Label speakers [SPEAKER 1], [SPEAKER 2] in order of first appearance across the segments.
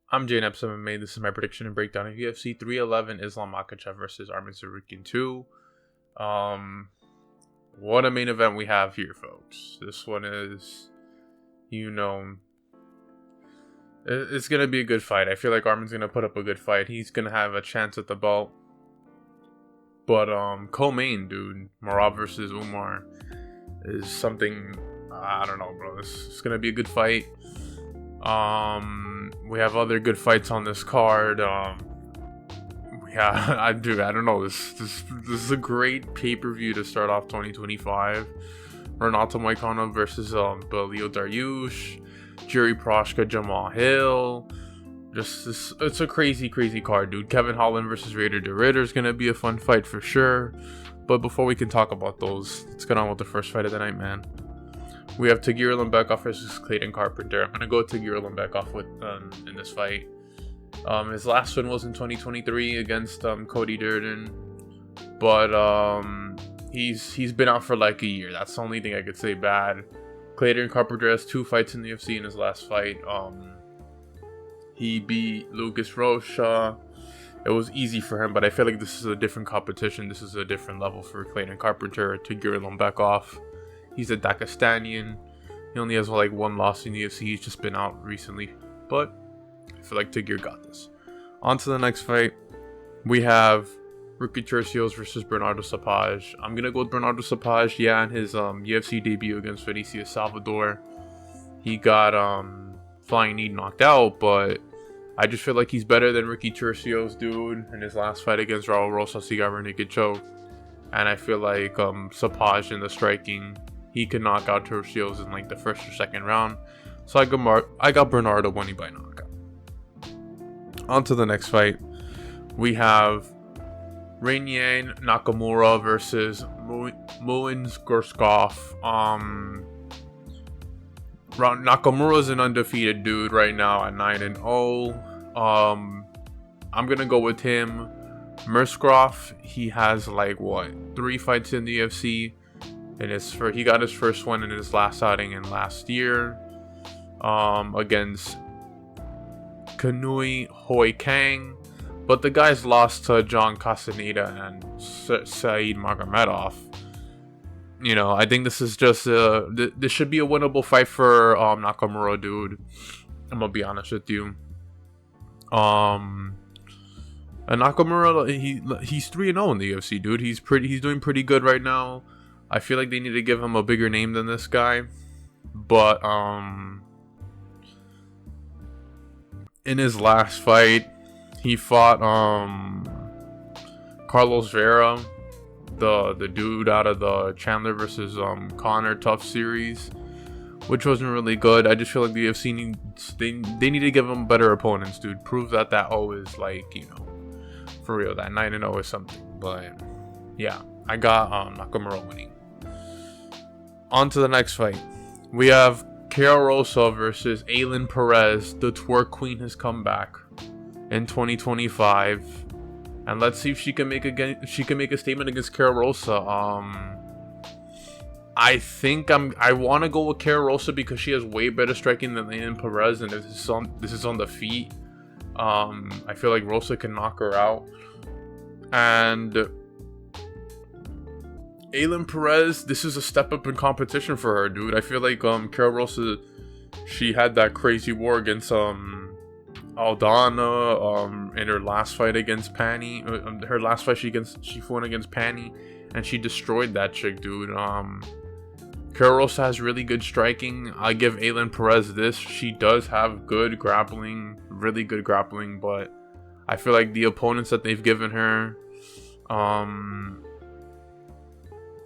[SPEAKER 1] I'm Jane Epsom and May. This is my prediction and breakdown of UFC 311 Islam Makhachev versus Armin Tsarukyan 2. What a main event we have here, folks. This one is, it's going to be a good fight. I feel like Armin's going to put up a good fight. He's going to have a chance at the belt. But co-main, dude, Marab versus Umar is something, I don't know, bro. This is going to be a good fight. We have other good fights on this card. I don't know. This is a great pay-per-view to start off 2025. Renato Moicano versus Belio Dariush, Jiri Prochazka, Jamal Hill. It's a crazy card, dude. Kevin Holland versus Raider de Ritter is gonna be a fun fight for sure. But before we can talk about those, let's get on with the first fight of the night, man. We have Tagir Ulabenkov versus Clayton Carpenter. I'm gonna go Tagir Ulabenkov with in this fight. His last win was in 2023 against Cody Durden, but he's been out for like a year. That's the only thing I could say bad. Clayton Carpenter has 2 fights in the UFC in his last fight. He beat Lucas Rosa. It was easy for him, but I feel like this is a different competition. This is a different level for Clayton Carpenter. Tagir Ulabenkov. He's a Dagestanian. He only has like 1 loss in the UFC. He's just been out recently. But I feel like Tagir got this. On to the next fight. We have Ricky Turcios versus Benardo Sopaj. I'm going to go with Benardo Sopaj. Yeah, in his UFC debut against Vinicius Salvador, he got Flying Knee knocked out. But I just feel like he's better than Ricky Turcios, dude. In his last fight against Raul Rosa, he got rear naked choke. And I feel like Sopaj in the striking, he could knock out Turcios in like the first or second round. So I got Benardo winning by knockout. On to the next fight. We have Rinya Nakamura versus Muin Gorskov. Nakamura's an undefeated dude right now at 9-0. I'm gonna go with him. Murskrov, he has like 3 fights in the UFC. And he got his first one in his last outing in last year against Kanui Hoi Kang. But the guys lost to John Castaneda and Saeed Magomedov. I think this is just this should be a winnable fight for Nakamura, dude. I'm gonna be honest with you. And Nakamura, he's 3-0 in the UFC, dude. He's doing pretty good right now. I feel like they need to give him a bigger name than this guy. But in his last fight, he fought Carlos Vera, the dude out of the Chandler versus Connor Tough series, which wasn't really good. I just feel like the UFC they need to give him better opponents, dude. Prove that O is for real. That 9-0 is something. But yeah, I got Nakamura winning. On to the next fight. We have Karol Rosa versus Aalin Perez. The twerk queen has come back in 2025, and let's see if she can make a statement against Karol Rosa. I think I want to go with Karol Rosa because she has way better striking than Aalin Perez, and this is on the feet. I feel like Rosa can knock her out, and Aalin Perez, this is a step up in competition for her, dude. I feel like Karol Rosa, she had that crazy war against Aldana in her last fight against Pani. Her last fight she fought against Pani, and she destroyed that chick, dude. Karol Rosa has really good striking. I give Aalin Perez this. She does have good grappling, really good grappling, but I feel like the opponents that they've given her,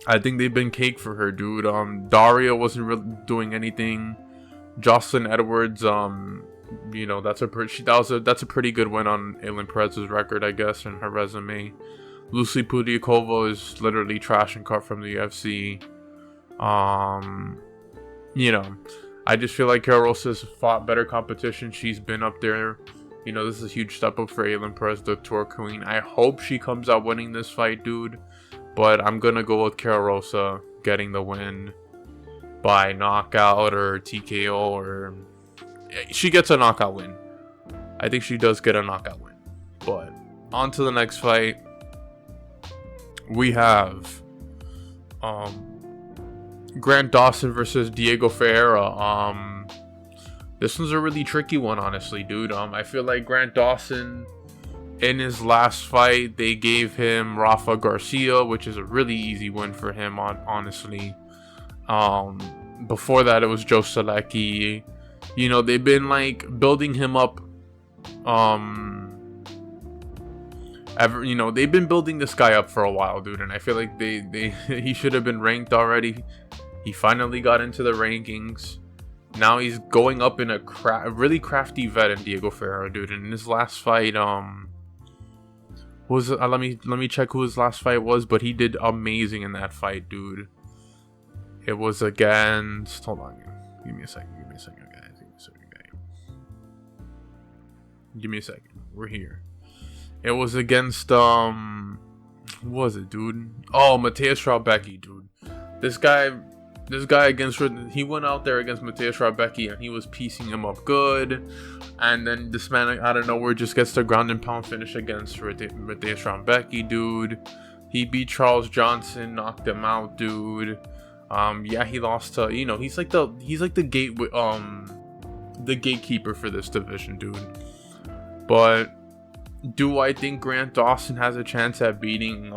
[SPEAKER 1] I think they've been cake for her, dude. Daria wasn't really doing anything. Jocelyn Edwards, that's a pretty good win on Aalin Perez's record, I guess, and her resume. Lucy Pudiakova is literally trash and cut from the UFC. I just feel like Karol Rosa's fought better competition. She's been up there. This is a huge step up for Aalin Perez, the tour queen. I hope she comes out winning this fight, dude. But I'm going to go with Karol Rosa getting the win by knockout or TKO, or she gets a knockout win. I think she does get a knockout win. But on to the next fight. We have Grant Dawson versus Diego Ferreira. This one's a really tricky one, honestly, dude. I feel like Grant Dawson, in his last fight, they gave him Rafa Garcia, which is a really easy win for him, honestly. Before that, it was Joe Selecki. You know, they've been like building him up. They've been building this guy up for a while, dude, and I feel like he should have been ranked already. He finally got into the rankings. Now he's going up in a really crafty vet in Diego Ferreira, dude. And in his last fight, let me check who his last fight was, but he did amazing in that fight, dude. It was against. Hold on, give me a second, guys. Give me a second. We're here. It was against who was it, dude? Oh, Mateusz Rebecki, dude. This guy he went out there against Mateusz Rebecki and he was piecing him up good. And then this man out of nowhere just gets the ground and pound finish against Mateusz Rebecki, dude. He beat Charles Johnson, knocked him out, dude. Yeah, he lost to, he's like the gatekeeper for this division, dude. But do I think Grant Dawson has a chance at beating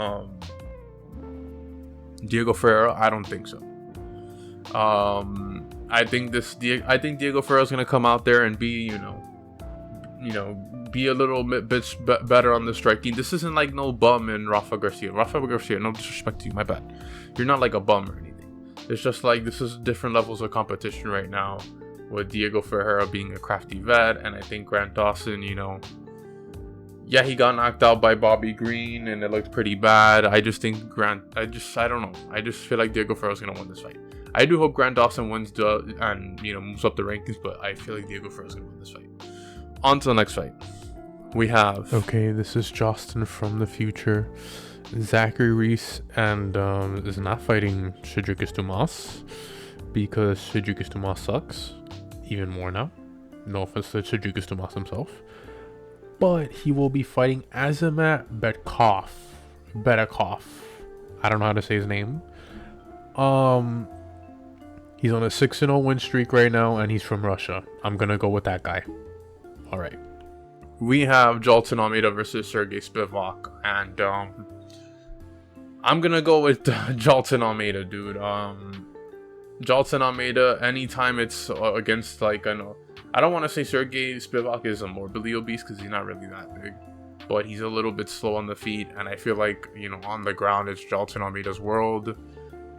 [SPEAKER 1] Diego Ferreira? I don't think so. I think Diego Ferreira is gonna come out there and be, be a little bit better on the striking. This isn't like no bum in Rafa Garcia. No disrespect to you, my bad. You're not like a bum or anything. It's just like this is different levels of competition right now, with Diego Ferreira being a crafty vet, and I think Grant Dawson, yeah, he got knocked out by Bobby Green, and it looked pretty bad. I just think I don't know. I just feel like Diego Ferreira's gonna win this fight. I do hope Grant Dawson wins and moves up the rankings, but I feel like Diego Ferreira's gonna win this fight. On to the next fight. We have this is Justin from the future. Zachary Reese and is not fighting Cedric Dumas because Cedric Dumas sucks even more now. No offense to Cedric Dumas himself. But he will be fighting Azamat Bekoev. I don't know how to say his name. He's on a 6-0 win streak right now, and he's from Russia. I'm gonna go with that guy. All right. We have Jailton Almeida versus Sergey Spivak, and I'm gonna go with Jailton Almeida, dude. Jailton Almeida. Anytime it's against I don't want to say Sergey Spivak is a morbidly obese because he's not really that big, but he's a little bit slow on the feet, and I feel like, on the ground, it's Jailton Almeida's world.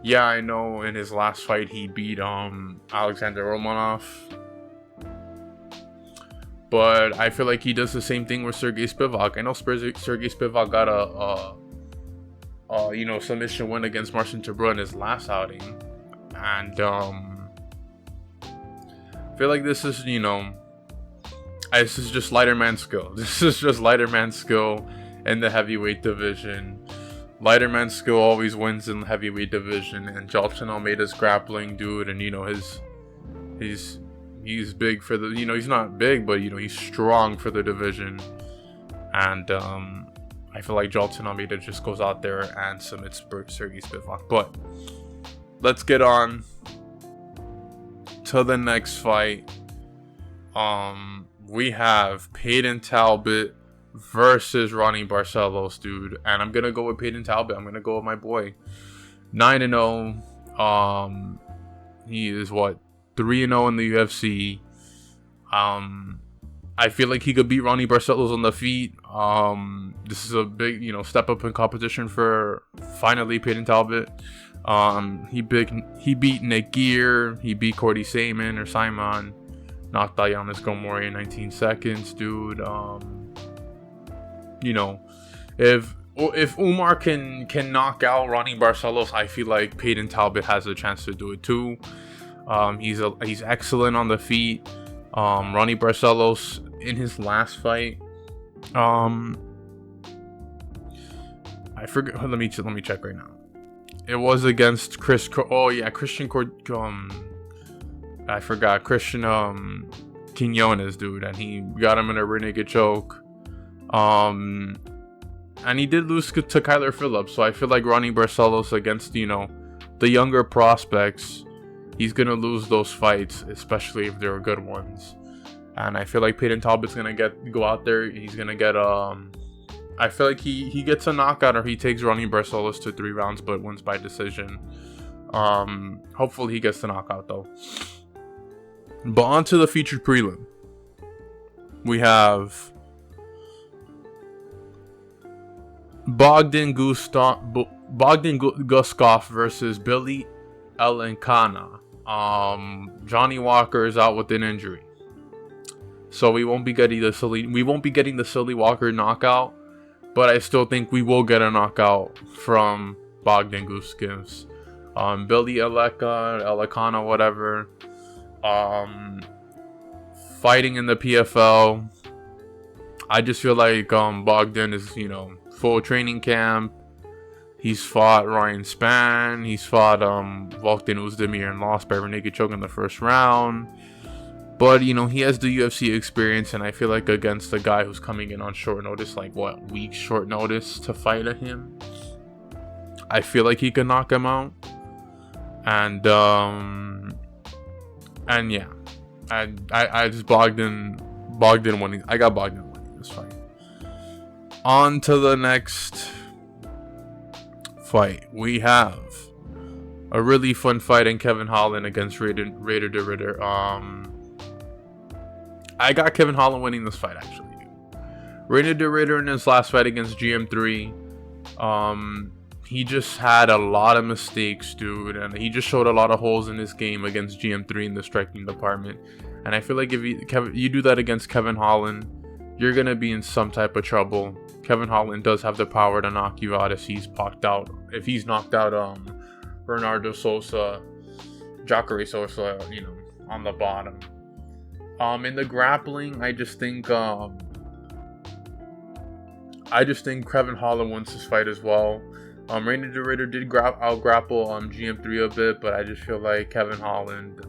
[SPEAKER 1] Yeah, I know in his last fight he beat Alexander Romanov, but I feel like he does the same thing with Sergey Spivak. I know Sergey Spivak got a submission win against Marcin Tybura in his last outing, and I feel like this is just lighter man skill. This is just lighter man skill in the heavyweight division. Lighter man skill always wins in the heavyweight division, and Jailton Almeida's grappling, dude, and he's big for the he's not big, but he's strong for the division, and I feel like Jailton Almeida just goes out there and submits Sergey Spivak. But let's get on to the next fight. We have Payton Talbott versus Ronnie Barcelos, dude, and I'm gonna go with Payton Talbott. I'm gonna go with my boy. 9-0. He is 3-0 in the UFC. I feel like he could beat Ronnie Barcelos on the feet. This is a big, step up in competition for finally Payton Talbott. He beat Nick Gear. He beat Cordy Simon. Knocked out Giannis Gomori in 19 seconds, dude. If Umar can knock out Ronnie Barcelos, I feel like Payton Talbott has a chance to do it too. He's excellent on the feet. Ronnie Barcelos in his last fight, I forget. Let me check right now. It was against Christian. I forgot Christian. Quinones, dude, and he got him in a rear naked choke. And he did lose to Kyler Phillips, so I feel like Ronnie Barcelos against, the younger prospects, he's gonna lose those fights, especially if they're good ones. And I feel like Payton Talbott's gonna go out there. He's gonna get I feel like he gets a knockout, or he takes Ronnie Barcelos to 3 rounds, but wins by decision. Hopefully he gets the knockout though. But on to the featured prelim. We have Bogdan Guskov versus Billy Alencana. Johnny Walker is out with an injury, so we won't be getting the Silly Walker knockout. But I still think we will get a knockout from Bogdan Guskov. Billy Alencana, whatever. Fighting in the PFL. I just feel like Bogdan is, full training camp. He's fought Ryan Spann. He's fought Volkan Ozdemir and lost by naked choke in the first round. But, he has the UFC experience, and I feel like against a guy who's coming in on short notice, weeks short notice to fight at him, I feel like he can knock him out. And yeah, I just Bogdan winning. I got Bogdan winning this fight. On to the next fight. We have a really fun fight in Kevin Holland against Raider de Ridder. I got Kevin Holland winning this fight, actually. Raider de Ridder in his last fight against GM3, he just had a lot of mistakes, dude, and he just showed a lot of holes in his game against GM3 in the striking department. And I feel like if you do that against Kevin Holland, you're gonna be in some type of trouble. Kevin Holland does have the power to knock you out if he's knocked out Bernardo Sosa, Jacare Sosa, on the bottom. In the grappling, I just think Kevin Holland wins this fight as well. Raider de Ridder did out-grapple GM3 a bit, but I just feel like Kevin Holland,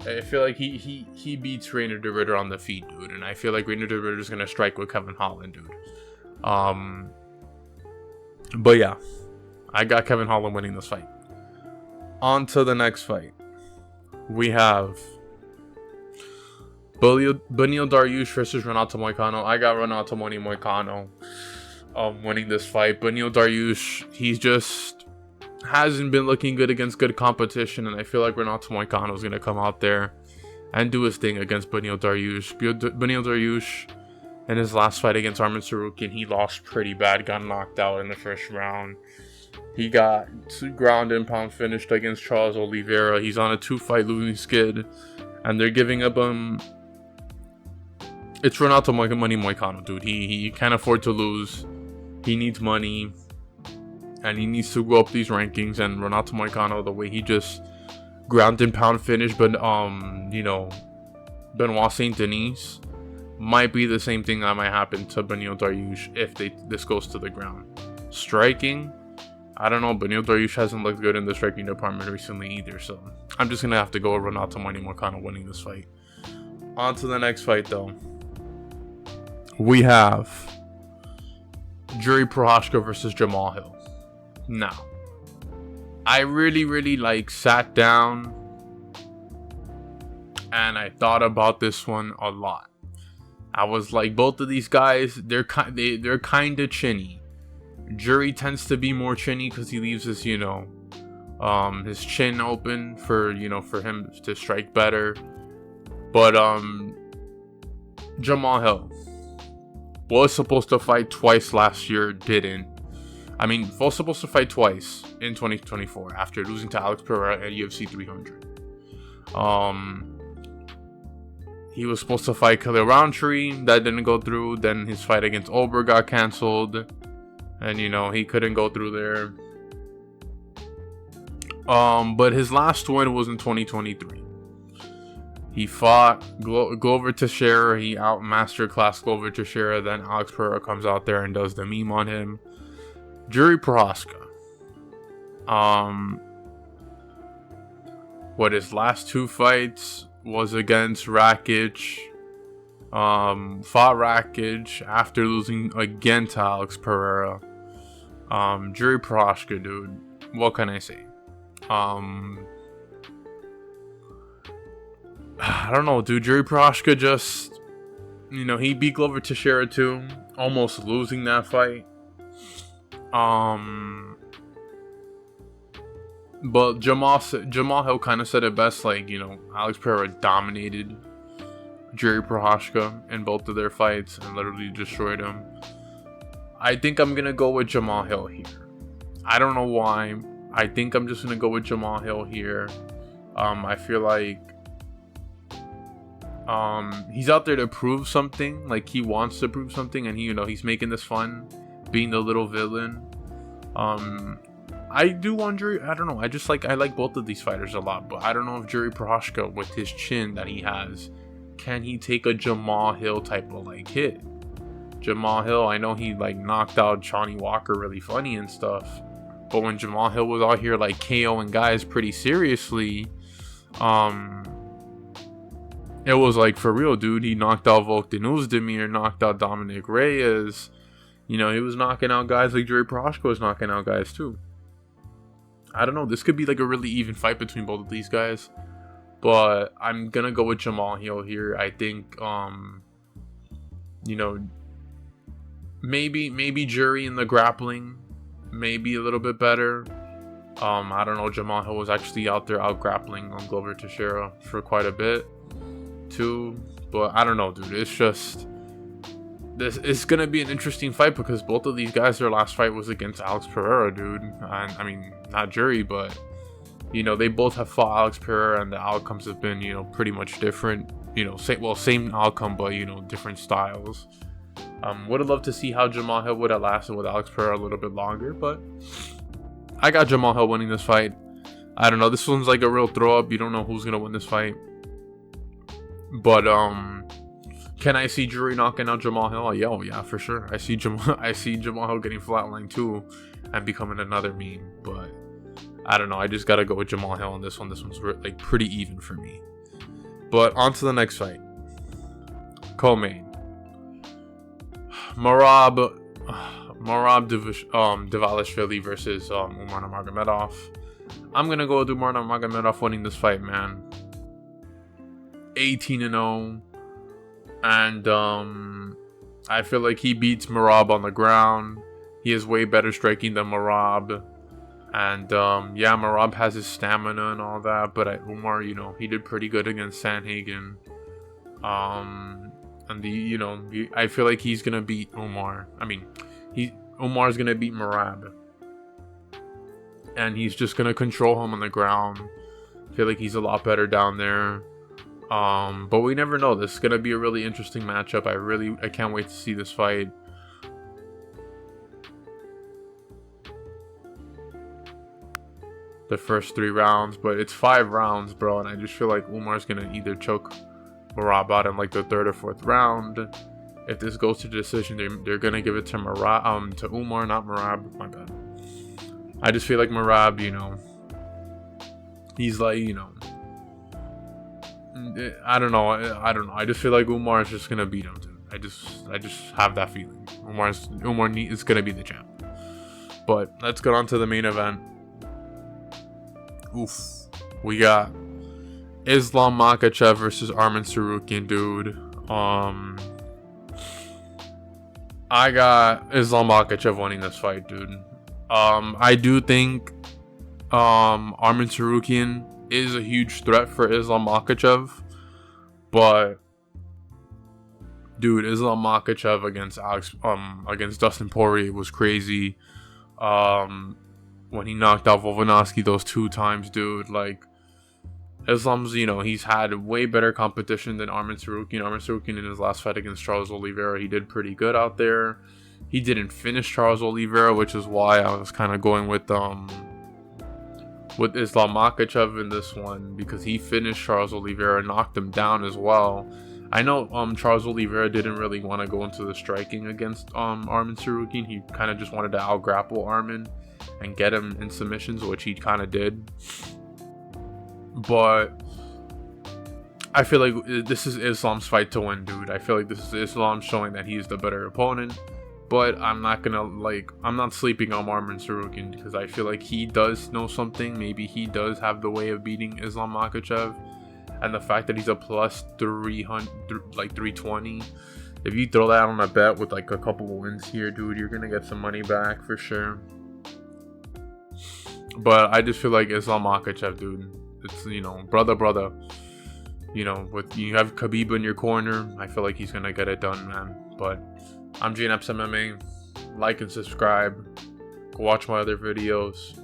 [SPEAKER 1] I feel like he beats Raider de Ridder on the feet, dude, and I feel like Raider de Ridder is gonna strike with Kevin Holland, dude. But yeah, I got Kevin Holland winning this fight. On to the next fight. We have Beneil Dariush versus Renato Moicano. I got Renato Moicano winning this fight. Beneil Dariush, he just hasn't been looking good against good competition, and I feel like Renato Moicano is going to come out there and do his thing against Beneil Dariush. Beneil Dariush, in his last fight against Arman Tsarukyan, he lost pretty bad, got knocked out in the first round. He got ground and pound finished against Charles Oliveira. He's on a 2-fight losing skid, and they're giving up it's Renato Moicano, dude. He can't afford to lose. He needs money, and he needs to go up these rankings. And Renato Moicano, the way he just ground and pound finished, but Benoit Saint Denis, might be the same thing that might happen to Beneil Dariush if this goes to the ground. Striking, I don't know. Beneil Dariush hasn't looked good in the striking department recently either, so I'm just gonna have to go with Renato Moicano winning this fight. On to the next fight, though. We have Prochazka versus Jamal Hill. Now, I really sat down and I thought about this one a lot. I was like, both of these guys, they're kind of chinny. Jury tends to be more chinny because he leaves his chin open for him to strike better. But Jamal Hill was supposed to fight twice last year, didn't. I mean, was supposed to fight twice in 2024 after losing to Alex Pereira at UFC 300. He was supposed to fight Khalil Roundtree. That didn't go through. Then his fight against Oberg got canceled. And, he couldn't go through there. But his last win was in 2023. He fought Glover Teixeira. He out-masterclassed Glover Teixeira. Then Alex Pereira comes out there and does the meme on him. Prochazka. His last 2 fights,
[SPEAKER 2] was against Rakic. Fought Rakic after losing again to Alex Pereira. Jiri Prochazka, dude. What can I say? I don't know, dude. Jiri Prochazka just, he beat Glover Teixeira too, almost losing that fight. But Jamal Hill kind of said it best, like, Alex Pereira dominated Jiri Prochazka in both of their fights and literally destroyed him. I think I'm gonna go with Jamal Hill here. I don't know why. I think I'm just gonna go with Jamal Hill here. I feel like he's out there to prove something. Like, he wants to prove something, and he's making this fun, being the little villain. I do wonder. I don't know. I like both of these fighters a lot, but I don't know if Jiri Prochazka, with his chin that he has, can he take a Jamal Hill type of hit? Jamal Hill, I know he knocked out Johnny Walker really funny and stuff, but when Jamal Hill was out here KOing guys pretty seriously, it was for real, dude. He knocked out Volkan Ozdemir, knocked out Dominic Reyes. He was knocking out guys like Jiri Prochazka was knocking out guys too. I don't know. This could be a really even fight between both of these guys. But I'm going to go with Jamal Hill here. I think, maybe Jiri in the grappling, maybe a little bit better. I don't know. Jamal Hill was actually out there out grappling on Glover Teixeira for quite a bit too. But I don't know, dude. It's just... It's going to be an interesting fight because both of these guys, their last fight was against Alex Pereira, dude. And, I mean, not Jiri, but, they both have fought Alex Pereira and the outcomes have been, pretty much different. Same outcome, but, different styles. Would have loved to see how Jamal Hill would have lasted with Alex Pereira a little bit longer, but I got Jamal Hill winning this fight. I don't know. This one's a real throw up. You don't know who's going to win this fight. But, can I see Jiri knocking out Jamal Hill? Yeah, for sure. I see Jamal Hill getting flatlined too and becoming another meme. But I don't know. I just gotta go with Jamal Hill on this one. This one's pretty even for me. But on to the next fight. Co-main. Merab Dvalishvili versus Umar Nurmagomedov. I'm gonna go with Umar Nurmagomedov winning this fight, man. 18-0. And I feel like he beats Merab on the ground. He has way better striking than Merab. And Merab has his stamina and all that. But Umar, he did pretty good against Sandhagen. I feel like he's gonna beat Umar. Umar's gonna beat Merab. And he's just gonna control him on the ground. I feel like he's a lot better down there. But we never know. This is going to be a really interesting matchup. I can't wait to see this fight. The first 3 rounds, but it's 5 rounds, bro. And I just feel like Umar's going to either choke Merab out in the 3rd or 4th round. If this goes to decision, they're going to give it to Umar, not Merab. My bad. I just feel like Merab, he's I don't know. I just feel like Umar is just gonna beat him, dude. I just have that feeling. Umar is gonna be the champ. But let's get on to the main event. We got Islam Makhachev versus Arman Tsarukyan, dude. I got Islam Makhachev winning this fight, dude. I do think Arman Tsarukyan is a huge threat for Islam Makhachev, but dude, Islam Makhachev against Dustin Poirier was crazy. When he knocked out Volkanovski those 2 times, dude, Islam's, he's had way better competition than Arman Tsarukyan. Arman Tsarukyan in his last fight against Charles Oliveira, he did pretty good out there. He didn't finish Charles Oliveira, which is why I was kind of going with Islam Makhachev in this one, because he finished Charles Oliveira, knocked him down as well. I know Charles Oliveira didn't really want to go into the striking against Arman Tsarukyan. He kind of just wanted to out-grapple Arman and get him in submissions, which he kind of did. But I feel like this is Islam's fight to win, dude. I feel like this is Islam showing that he's the better opponent. But I'm not sleeping on Marvin Tsarukyan because I feel like he does know something. Maybe he does have the way of beating Islam Makhachev. And the fact that he's a plus 300, like 320. If you throw that on a bet with like a couple of wins here, dude, you're going to get some money back for sure. But I just feel like Islam Makhachev, dude. It's, brother. With you have Khabib in your corner, I feel like he's going to get it done, man. But I'm GNX MMA. Like and subscribe. Go watch my other videos.